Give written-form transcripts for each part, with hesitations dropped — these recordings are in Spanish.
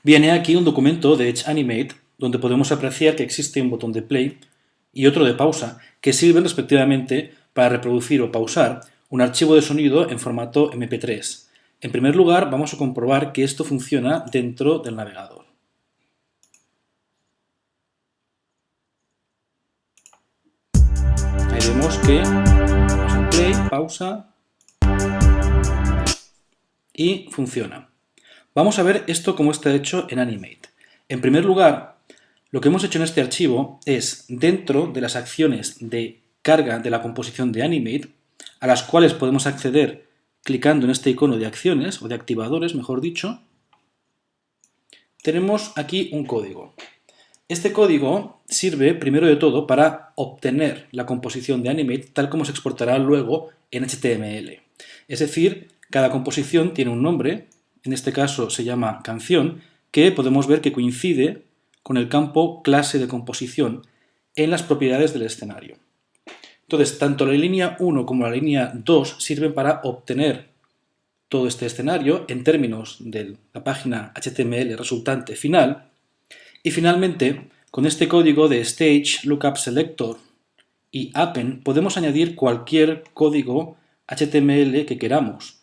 Bien, he aquí un documento de EdgeAnimate donde podemos apreciar que existe un botón de play y otro de pausa que sirven respectivamente para reproducir o pausar un archivo de sonido en formato MP3. En primer lugar, vamos a comprobar que esto funciona dentro del navegador. Ahí vemos que vamos a play, pausa y funciona. Vamos a ver esto cómo está hecho en Animate. En primer lugar, lo que hemos hecho en este archivo es, dentro de las acciones de carga de la composición de Animate, a las cuales podemos acceder clicando en este icono de acciones, o de activadores, mejor dicho, tenemos aquí un código. Este código sirve, primero de todo, para obtener la composición de Animate tal como se exportará luego en HTML. Es decir, cada composición tiene un nombre, en este caso se llama canción, que podemos ver que coincide con el campo clase de composición en las propiedades del escenario. Entonces, tanto la línea 1 como la línea 2 sirven para obtener todo este escenario en términos de la página HTML resultante final. Y finalmente, con este código de Stage, Lookup Selector y Append podemos añadir cualquier código HTML que queramos,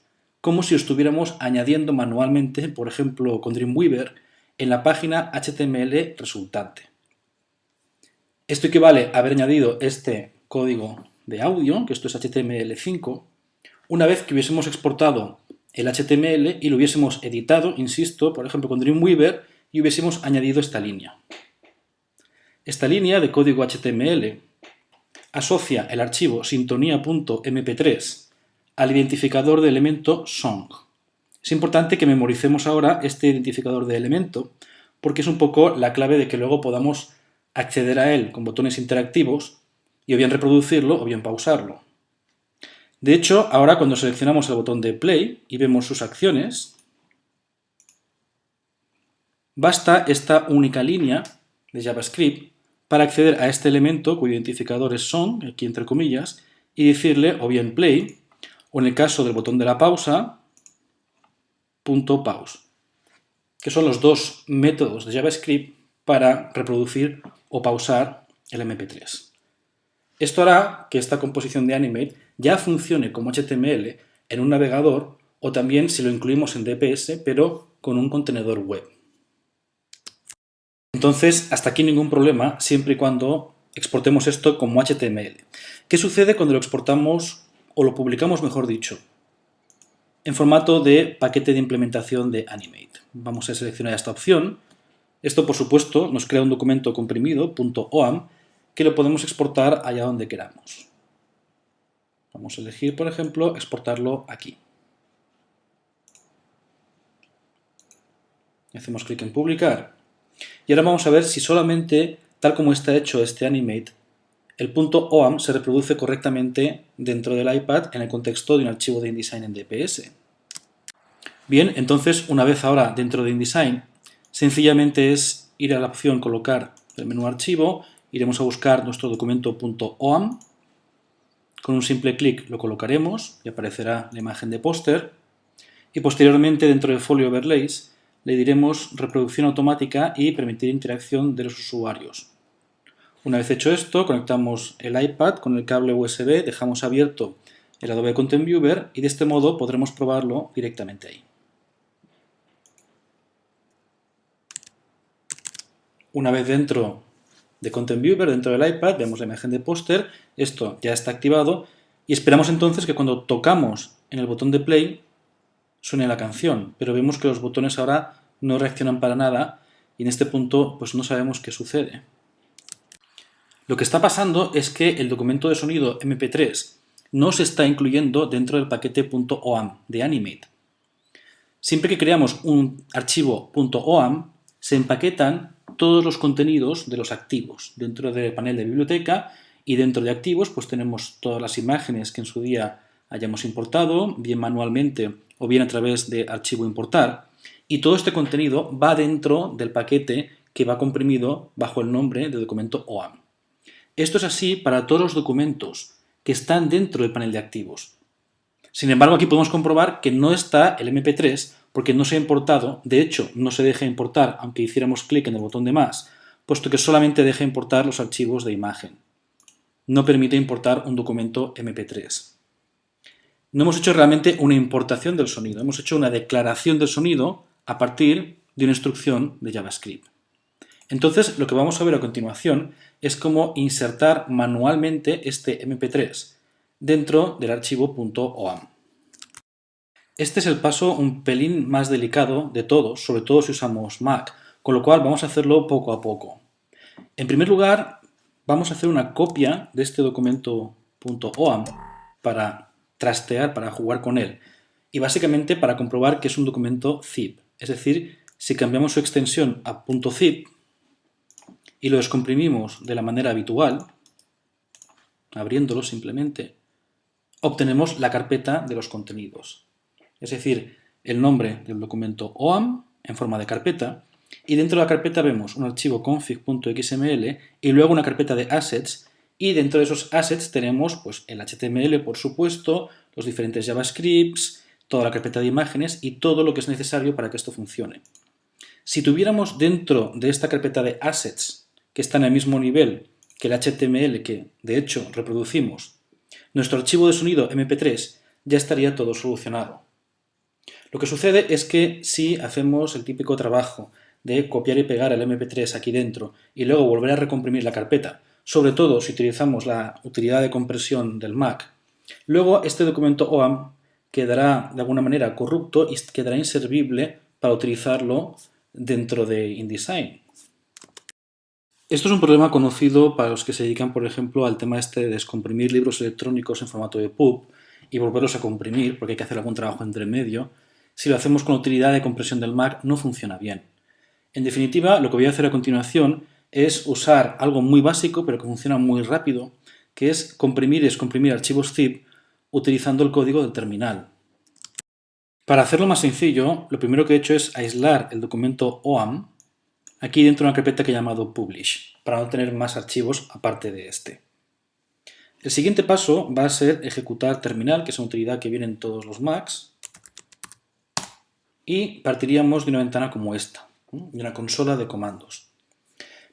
como si estuviéramos añadiendo manualmente, por ejemplo con Dreamweaver, en la página HTML resultante. Esto equivale a haber añadido este código de audio, que esto es HTML5, una vez que hubiésemos exportado el HTML y lo hubiésemos editado, insisto, por ejemplo con Dreamweaver, y hubiésemos añadido esta línea. Esta línea de código HTML asocia el archivo sintonía.mp3 al identificador de elemento song. Es importante que memoricemos ahora este identificador de elemento porque es un poco la clave de que luego podamos acceder a él con botones interactivos y o bien reproducirlo o bien pausarlo. De hecho, ahora cuando seleccionamos el botón de play y vemos sus acciones, basta esta única línea de JavaScript para acceder a este elemento cuyo identificador es song, aquí entre comillas, y decirle o bien play, o en el caso del botón de la pausa, .pause, que son los dos métodos de JavaScript para reproducir o pausar el MP3. Esto hará que esta composición de Animate ya funcione como HTML en un navegador o también si lo incluimos en DPS, pero con un contenedor web. Entonces, hasta aquí ningún problema, siempre y cuando exportemos esto como HTML. ¿Qué sucede cuando lo exportamos, o lo publicamos mejor dicho, en formato de paquete de implementación de Animate? Vamos a seleccionar esta opción. Esto, por supuesto, nos crea un documento comprimido, .oam, que lo podemos exportar allá donde queramos. Vamos a elegir, por ejemplo, exportarlo aquí. Hacemos clic en publicar. Y ahora vamos a ver si solamente, tal como está hecho este Animate, el .oam se reproduce correctamente dentro del iPad en el contexto de un archivo de InDesign en DPS. Bien, entonces una vez ahora dentro de InDesign, sencillamente es ir a la opción colocar el menú archivo, iremos a buscar nuestro documento .oam, con un simple clic lo colocaremos y aparecerá la imagen de póster, y posteriormente dentro de Folio Overlays le diremos reproducción automática y permitir interacción de los usuarios. Una vez hecho esto, conectamos el iPad con el cable USB, dejamos abierto el Adobe Content Viewer y de este modo podremos probarlo directamente ahí. Una vez dentro de Content Viewer, dentro del iPad, vemos la imagen de póster, esto ya está activado y esperamos entonces que cuando tocamos en el botón de play suene la canción, pero vemos que los botones ahora no reaccionan para nada y en este punto pues no sabemos qué sucede. Lo que está pasando es que el documento de sonido MP3 no se está incluyendo dentro del paquete .oam de Animate. Siempre que creamos un archivo .oam, se empaquetan todos los contenidos de los activos dentro del panel de biblioteca y dentro de activos pues tenemos todas las imágenes que en su día hayamos importado, bien manualmente o bien a través de archivo importar, y todo este contenido va dentro del paquete que va comprimido bajo el nombre de documento OAM. Esto es así para todos los documentos que están dentro del panel de activos. Sin embargo, aquí podemos comprobar que no está el MP3 porque no se ha importado, de hecho, no se deja importar aunque hiciéramos clic en el botón de más, puesto que solamente deja importar los archivos de imagen. No permite importar un documento MP3. No hemos hecho realmente una importación del sonido, hemos hecho una declaración del sonido a partir de una instrucción de JavaScript. Entonces, lo que vamos a ver a continuación es cómo insertar manualmente este MP3 dentro del archivo .oam. Este es el paso un pelín más delicado de todos, sobre todo si usamos Mac, con lo cual vamos a hacerlo poco a poco. En primer lugar, vamos a hacer una copia de este documento .oam para trastear, para jugar con él, y básicamente para comprobar que es un documento zip. Es decir, si cambiamos su extensión a .zip y lo descomprimimos de la manera habitual, abriéndolo simplemente, obtenemos la carpeta de los contenidos. Es decir, el nombre del documento OAM en forma de carpeta, y dentro de la carpeta vemos un archivo config.xml y luego una carpeta de assets, y dentro de esos assets tenemos pues, el HTML, por supuesto, los diferentes JavaScripts, toda la carpeta de imágenes y todo lo que es necesario para que esto funcione. Si tuviéramos dentro de esta carpeta de assets, que está en el mismo nivel que el HTML que de hecho reproducimos, nuestro archivo de sonido MP3 ya estaría todo solucionado. Lo que sucede es que si hacemos el típico trabajo de copiar y pegar el MP3 aquí dentro y luego volver a recomprimir la carpeta, sobre todo si utilizamos la utilidad de compresión del Mac, luego este documento OAM quedará de alguna manera corrupto y quedará inservible para utilizarlo dentro de InDesign. Esto es un problema conocido para los que se dedican, por ejemplo, al tema este de descomprimir libros electrónicos en formato de EPUB y volverlos a comprimir, porque hay que hacer algún trabajo entre medio. Si lo hacemos con la utilidad de compresión del Mac, no funciona bien. En definitiva, lo que voy a hacer a continuación es usar algo muy básico, pero que funciona muy rápido, que es comprimir y descomprimir archivos zip utilizando el código del terminal. Para hacerlo más sencillo, lo primero que he hecho es aislar el documento OAM aquí dentro de una carpeta que he llamado Publish, para no tener más archivos aparte de este. El siguiente paso va a ser ejecutar terminal, que es una utilidad que viene en todos los Macs, y partiríamos de una ventana como esta, de una consola de comandos.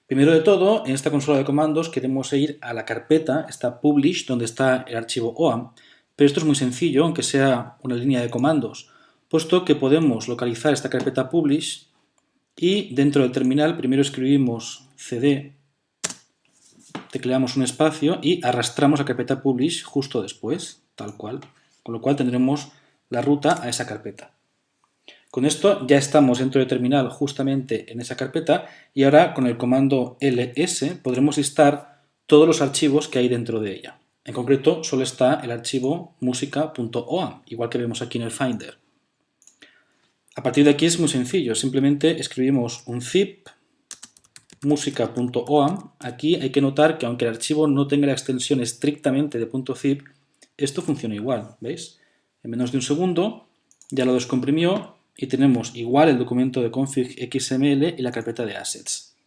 Primero de todo, en esta consola de comandos queremos ir a la carpeta, esta Publish, donde está el archivo OAM, pero esto es muy sencillo, aunque sea una línea de comandos, puesto que podemos localizar esta carpeta Publish y dentro del terminal primero escribimos cd, tecleamos un espacio y arrastramos la carpeta Publish justo después, tal cual, con lo cual tendremos la ruta a esa carpeta. Con esto ya estamos dentro del terminal justamente en esa carpeta y ahora con el comando ls podremos listar todos los archivos que hay dentro de ella. En concreto solo está el archivo música.oam, igual que vemos aquí en el Finder. A partir de aquí es muy sencillo, simplemente escribimos un zip música.oam. Aquí hay que notar que aunque el archivo no tenga la extensión estrictamente de .zip, esto funciona igual, ¿veis? En menos de un segundo ya lo descomprimió y tenemos igual el documento de config.xml y la carpeta de assets.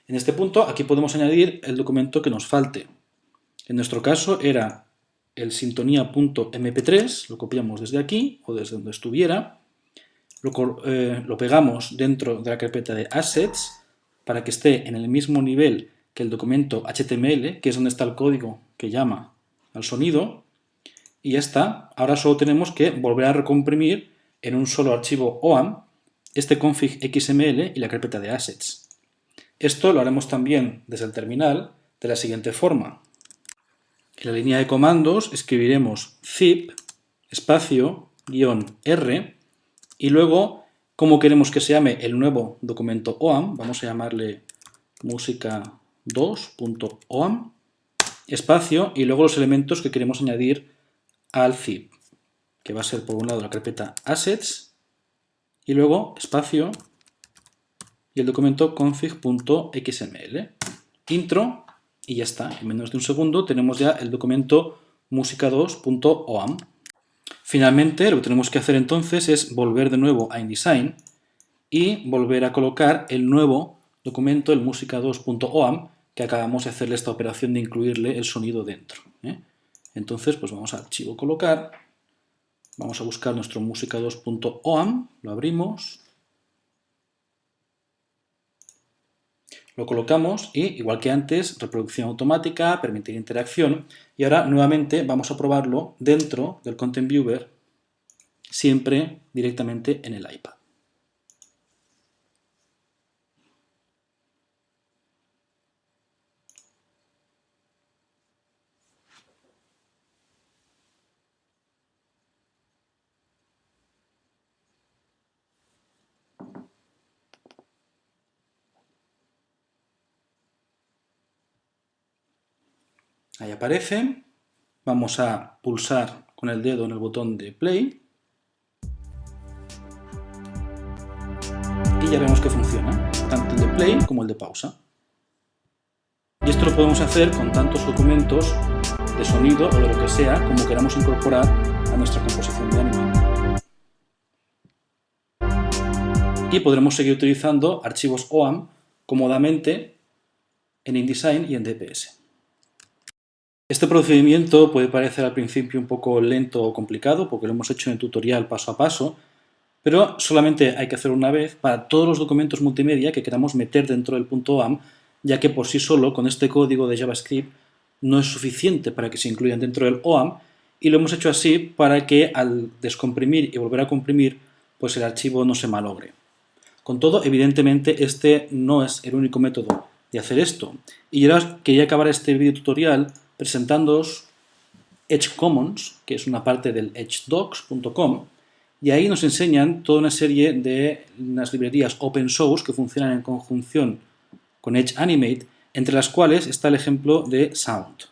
En este punto aquí podemos añadir el documento que nos falte. En nuestro caso era el sintonía.mp3, lo copiamos desde aquí o desde donde estuviera, lo pegamos dentro de la carpeta de assets para que esté en el mismo nivel que el documento HTML, que es donde está el código que llama al sonido, y ya está. Ahora solo tenemos que volver a recomprimir en un solo archivo OAM este config.xml y la carpeta de assets. Esto lo haremos también desde el terminal de la siguiente forma. En la línea de comandos escribiremos zip espacio -r y luego, como queremos que se llame el nuevo documento OAM, vamos a llamarle música2.oam, espacio y luego los elementos que queremos añadir al zip, que va a ser por un lado la carpeta assets y luego espacio y el documento config.xml, intro y ya está. En menos de un segundo tenemos ya el documento música2.oam. Finalmente, lo que tenemos que hacer entonces es volver de nuevo a InDesign y volver a colocar el nuevo documento, el música2.oam, que acabamos de hacerle esta operación de incluirle el sonido dentro. Entonces, pues vamos a archivo colocar, Vamos a buscar nuestro música2.oam, lo abrimos, lo colocamos y, igual que antes, reproducción automática, permitir interacción, y ahora nuevamente vamos a probarlo dentro del Content Viewer, siempre directamente en el iPad. Ahí aparece, vamos a pulsar con el dedo en el botón de play y ya vemos que funciona, tanto el de play como el de pausa. Y esto lo podemos hacer con tantos documentos de sonido o de lo que sea como queramos incorporar a nuestra composición de anime. Y podremos seguir utilizando archivos OAM cómodamente en InDesign y en DPS. Este procedimiento puede parecer al principio un poco lento o complicado porque lo hemos hecho en el tutorial paso a paso, pero solamente hay que hacerlo una vez para todos los documentos multimedia que queramos meter dentro del .oam, ya que por sí solo con este código de JavaScript no es suficiente para que se incluyan dentro del OAM, y lo hemos hecho así para que al descomprimir y volver a comprimir, pues el archivo no se malogre. Con todo, evidentemente, este no es el único método de hacer esto. Y yo ahora quería acabar este video tutorial presentándoos Edge Commons, que es una parte del edgedocs.com, y ahí nos enseñan toda una serie de unas librerías open source que funcionan en conjunción con Edge Animate, entre las cuales está el ejemplo de Sound.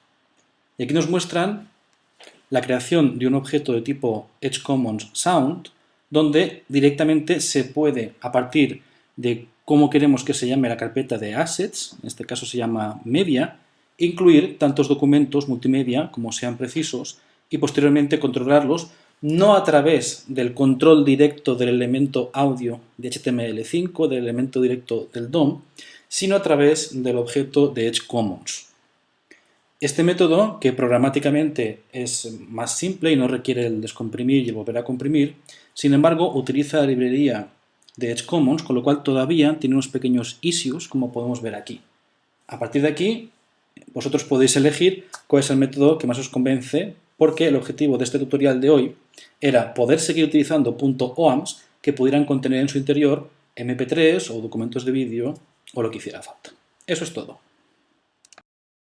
Y aquí nos muestran la creación de un objeto de tipo Edge Commons Sound, donde directamente se puede, a partir de cómo queremos que se llame la carpeta de assets, en este caso se llama media, incluir tantos documentos multimedia como sean precisos y posteriormente controlarlos no a través del control directo del elemento audio de HTML5, del elemento directo del DOM, sino a través del objeto de Edge Commons. Este método, que programáticamente es más simple y no requiere el descomprimir y el volver a comprimir, sin embargo utiliza la librería de Edge Commons, con lo cual todavía tiene unos pequeños issues, como podemos ver aquí. A partir de aquí, vosotros podéis elegir cuál es el método que más os convence, porque el objetivo de este tutorial de hoy era poder seguir utilizando .oams que pudieran contener en su interior MP3 o documentos de vídeo o lo que hiciera falta. Eso es todo.